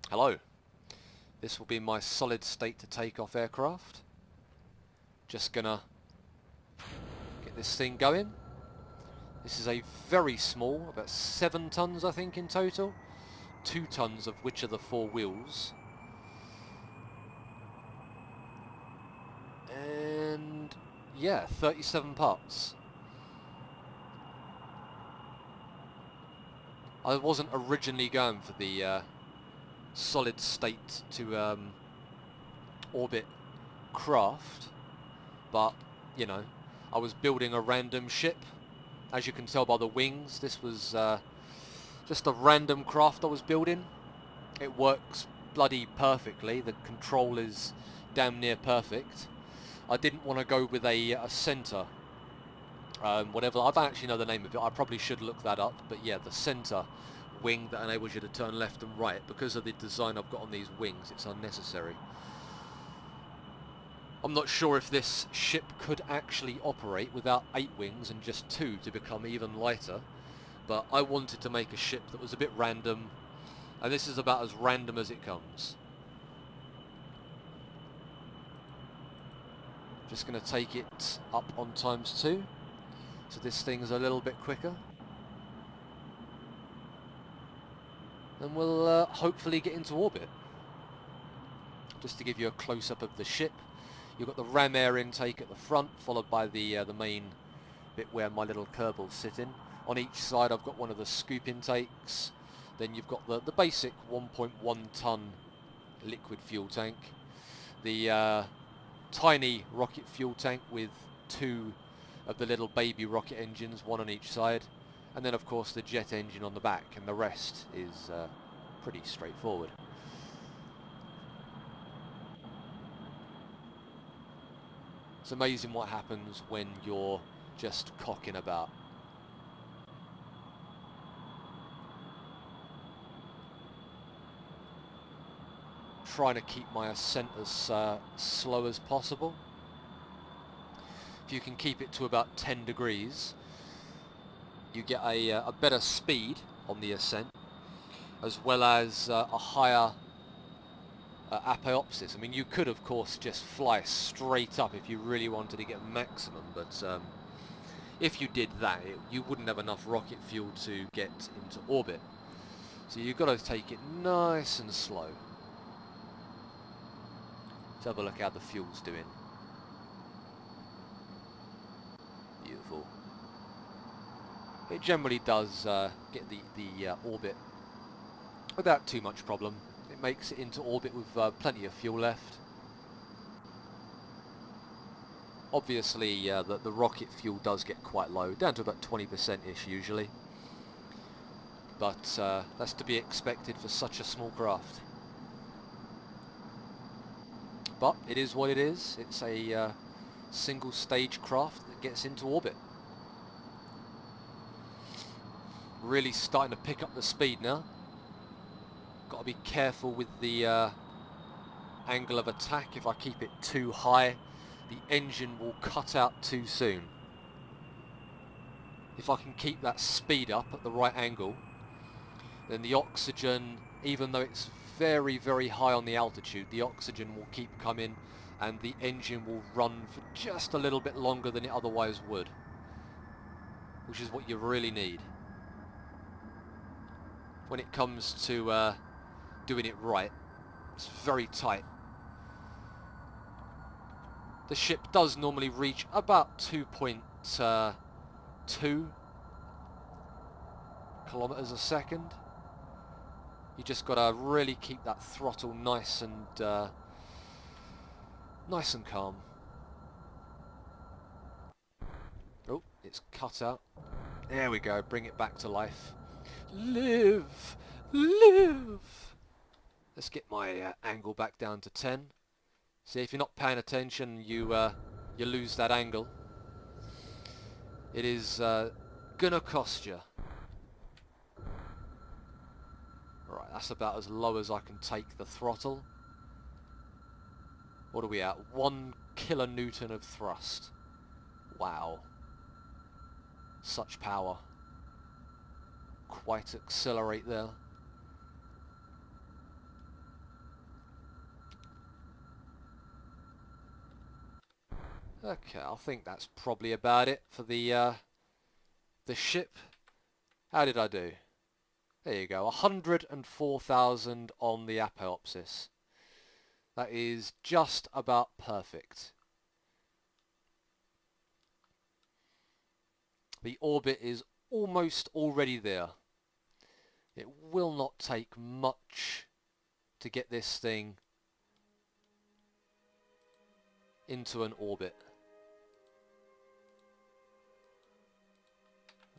Hello. This will be my solid state to take off aircraft. Just gonna get this thing going. This is a very small, about 7 tons I think in total. 2 tons of which are the 4 wheels. And yeah, 37 parts. I wasn't originally going for the solid state to orbit craft, but you know, I was building a random ship. As you can tell by the wings, this was just a random craft I was building. It works bloody perfectly. The control is damn near perfect. I didn't want to go with a center, whatever. I don't actually know the name of it. I probably should look that up. But yeah, the center wing that enables you to turn left and right. Because of the design I've got on these wings, it's unnecessary. I'm not sure if this ship could actually operate without 8 wings and just 2 to become even lighter. But I wanted to make a ship that was a bit random, and this is about as random as it comes. Just going to take it up on ×2, so this thing's a little bit quicker. And we'll hopefully get into orbit. Just to give you a close-up of the ship, you've got the ram air intake at the front, followed by the main bit where my little Kerbal's sitting. On each side I've got one of the scoop intakes. Then you've got the basic 1.1 ton liquid fuel tank. The tiny rocket fuel tank with 2 of the little baby rocket engines, 1 on each side. And then of course the jet engine on the back, and the rest is pretty straightforward. It's amazing what happens when you're just cocking about. Trying to keep my ascent as slow as possible. If you can keep it to about 10 degrees, you get a better speed on the ascent, as well as a higher apoapsis. I mean, you could of course just fly straight up if you really wanted to get maximum, but if you did that, you wouldn't have enough rocket fuel to get into orbit. So you've got to take it nice and slow. Let's have a look how the fuel's doing. Beautiful. It generally does get the orbit without too much problem. It makes it into orbit with plenty of fuel left. Obviously the rocket fuel does get quite low, down to about 20%-ish usually. But that's to be expected for such a small craft. But it is what it is. It's a single stage craft that gets into orbit. Really starting to pick up the speed now. Got to be careful with the angle of attack. If I keep it too high, the engine will cut out too soon. If I can keep that speed up at the right angle, then the oxygen, even though it's very, very high on the altitude, the oxygen will keep coming and the engine will run for just a little bit longer than it otherwise would, which is what you really need. When it comes to doing it right, it's very tight. The ship does normally reach about 2.2 kilometers a second. You just got to really keep that throttle nice and calm. Oh, it's cut out. There we go. Bring it back to life. Live, live. Let's get my angle back down to 10. See, if you're not paying attention, you lose that angle. It is gonna cost you. Right, that's about as low as I can take the throttle. What are we at? 1 kilonewton of thrust. Wow. Such power. Quite accelerate there. Okay, I think that's probably about it for the ship. How did I do? There you go, 104,000 on the apoapsis. That is just about perfect. The orbit is almost already there. It will not take much to get this thing into an orbit.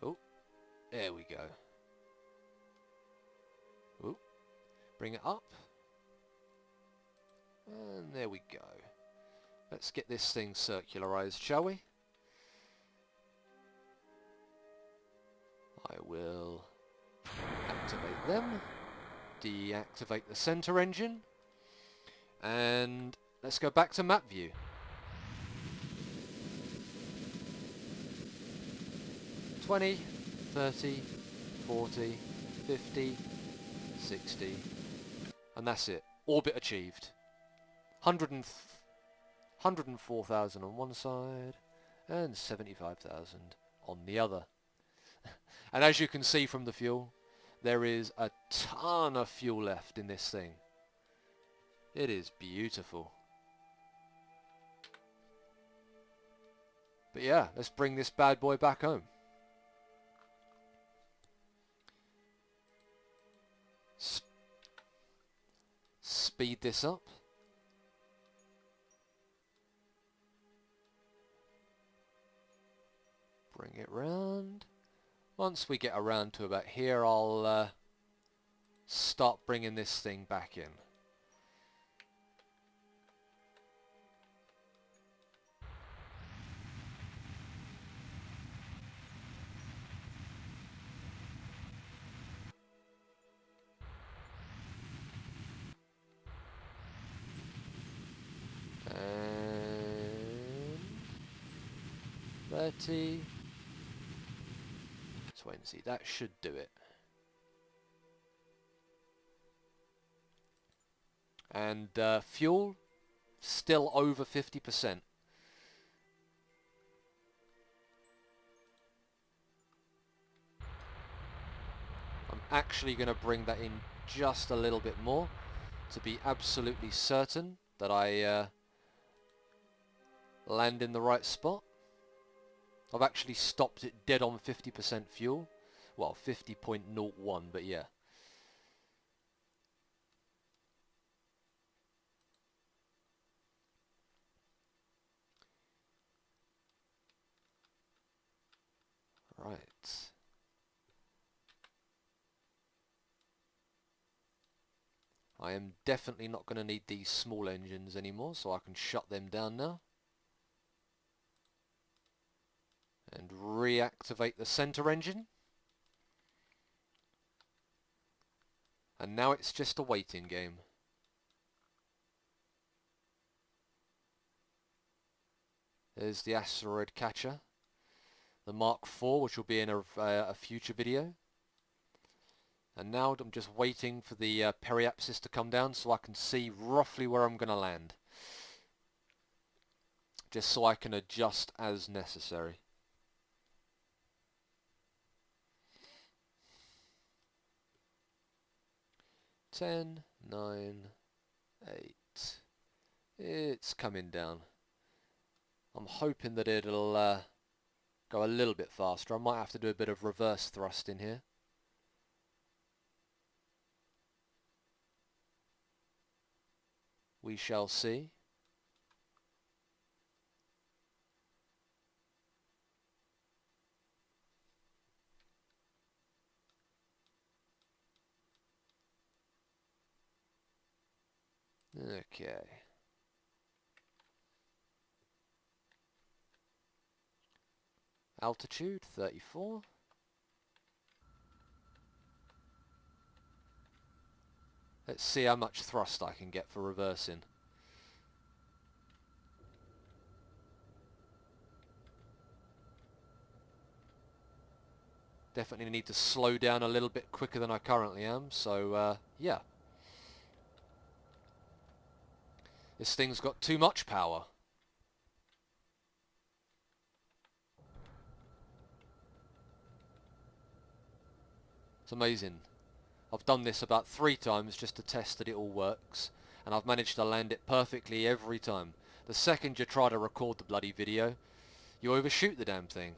Oh, there we go. Oh, bring it up. And there we go. Let's get this thing circularized, shall we? I will activate them, deactivate the center engine, and let's go back to map view. $20, $30, $40, $50, $60, and that's it. Orbit achieved. 104,000 on one side and 75,000 on the other. And as you can see from the fuel, there is a ton of fuel left in this thing. It is beautiful. But yeah, let's bring this bad boy back home. Speed this up. Bring it round. Once we get around to about here, I'll start bringing this thing back in. And 30, 20, that should do it. And fuel, still over 50%. I'm actually going to bring that in just a little bit more to be absolutely certain that I land in the right spot. I've actually stopped it dead on 50% fuel. Well, 50.01, but yeah. Right. I am definitely not going to need these small engines anymore, so I can shut them down now. And reactivate the center engine. And now it's just a waiting game. There's the asteroid catcher. The Mark IV, which will be in a future video. And now I'm just waiting for the periapsis to come down so I can see roughly where I'm going to land. Just so I can adjust as necessary. Ten, 9, 8. It's coming down. I'm hoping that it'll go a little bit faster. I might have to do a bit of reverse thrust in here. We shall see. Okay. Altitude 34. Let's see how much thrust I can get for reversing. Definitely need to slow down a little bit quicker than I currently am, so yeah. This thing's got too much power. It's amazing. I've done this about 3 times just to test that it all works, and I've managed to land it perfectly every time. The second you try to record the bloody video, you overshoot the damn thing.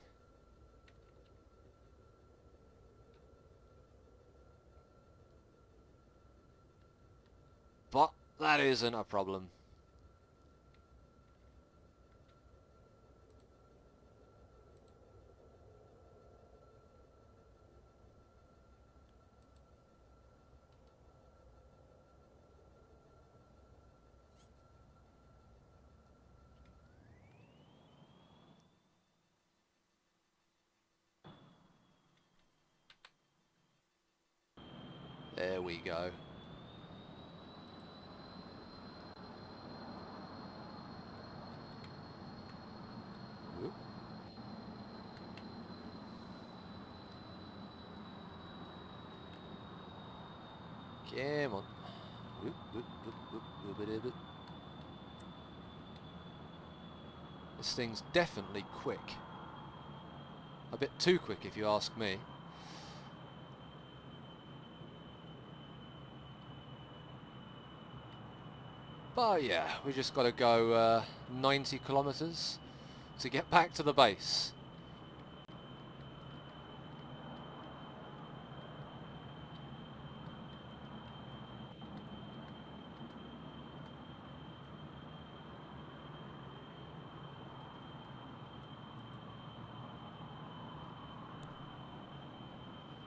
But that isn't a problem. There we go. Whoop. Come on. Whoop, whoop, whoop, whoop, whoop, whoop, whoop. This thing's definitely quick. A bit too quick if you ask me. But yeah, we just got to go 90 kilometers to get back to the base.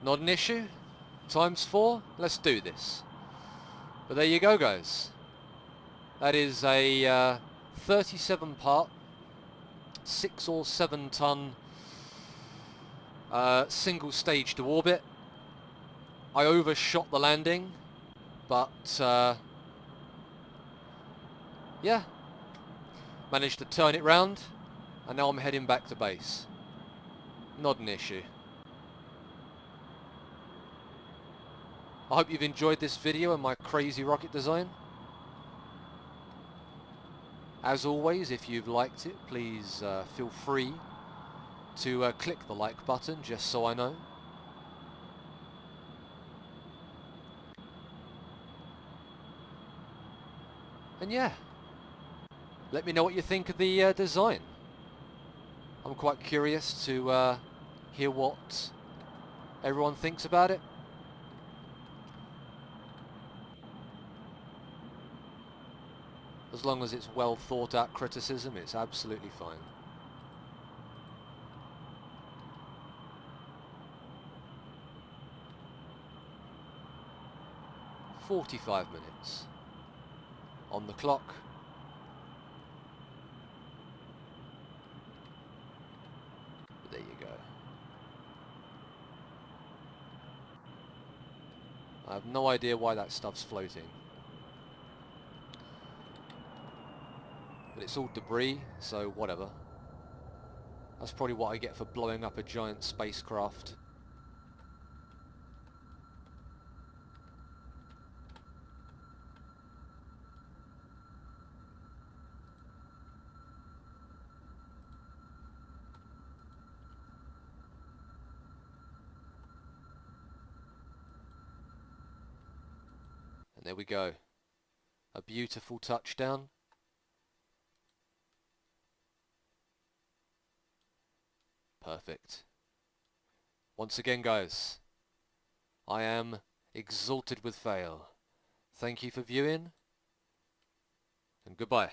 Not an issue. Times 4. Let's do this. But there you go, guys. That is a 37 part, 6 or 7 ton single stage to orbit. I overshot the landing, but yeah, managed to turn it round, and now I'm heading back to base. Not an issue. I hope you've enjoyed this video and my crazy rocket design. As always, if you've liked it, please feel free to click the like button, just so I know. And yeah, let me know what you think of the design. I'm quite curious to hear what everyone thinks about it. As long as it's well thought out criticism, it's absolutely fine. "45 minutes on the clock. There you go. I have no idea why that stuff's floating. But it's all debris, so whatever. That's probably what I get for blowing up a giant spacecraft. And there we go. A beautiful touchdown. Perfect. Once again, guys, I am exalted with fail. Thank you for viewing, and goodbye.